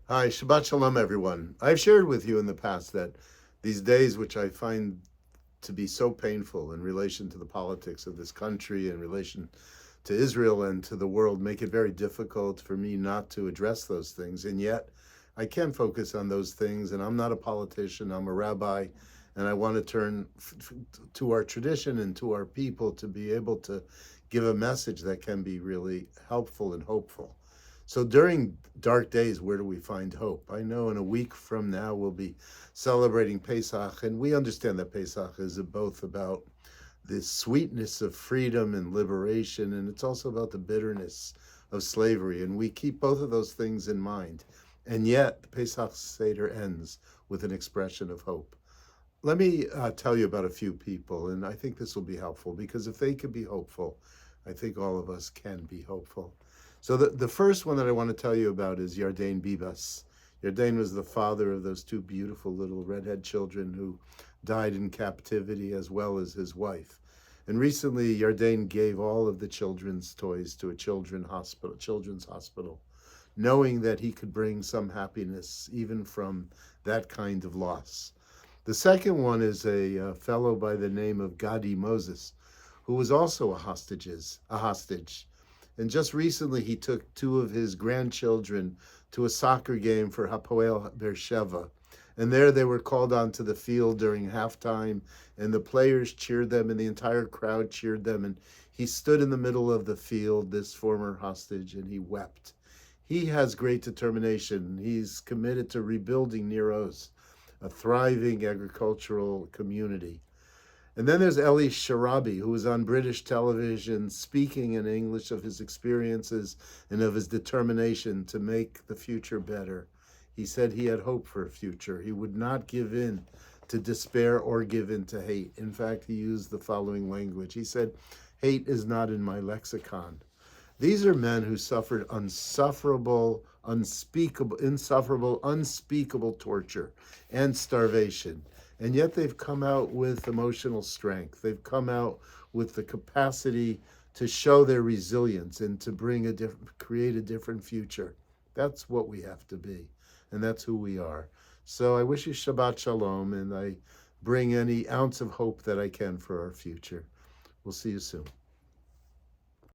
Hi, Shabbat Shalom, everyone. I've shared with you in the past that these days, which I find to be so painful in relation to the politics of this country, in relation to Israel and to the world, make it very difficult for me not to address those things. And yet, I can focus on those things. And I'm not a politician, I'm a rabbi. And I want to turn to our tradition and to our people to be able to give a message that can be really helpful and hopeful. So during dark days, where do we find hope? I know in a week from now we'll be celebrating Pesach, and we understand that Pesach is both about the sweetness of freedom and liberation, and it's also about the bitterness of slavery. And we keep both of those things in mind. And yet, the Pesach Seder ends with an expression of hope. Let me tell you about a few people, and I think this will be helpful because if they could be hopeful, I think all of us can be hopeful. So the first one that I want to tell you about is Yardain Bibas. Yardain was the father of those two beautiful little redhead children who died in captivity, as well as his wife. And recently, Yardain gave all of the children's toys to a children's hospital, knowing that he could bring some happiness even from that kind of loss. The second one is a fellow by the name of Gadi Moses, who was also a hostage. And just recently, he took two of his grandchildren to a soccer game for Hapoel Beersheva. And there they were called onto the field during halftime, and the players cheered them, and the entire crowd cheered them. And he stood in the middle of the field, this former hostage, and he wept. He has great determination. He's committed to rebuilding Nir Oz, a thriving agricultural community. And then there's Eli Sharabi, who was on British television speaking in English of his experiences and of his determination to make the future better. He said he had hope for a future. He would not give in to despair or give in to hate. In fact, he used the following language. He said, "Hate is not in my lexicon." These are men who suffered insufferable, unspeakable torture and starvation. And yet they've come out with emotional strength. They've come out with the capacity to show their resilience and to create a different future. That's what we have to be, and that's who we are. So I wish you Shabbat Shalom, and I bring any ounce of hope that I can for our future. We'll see you soon.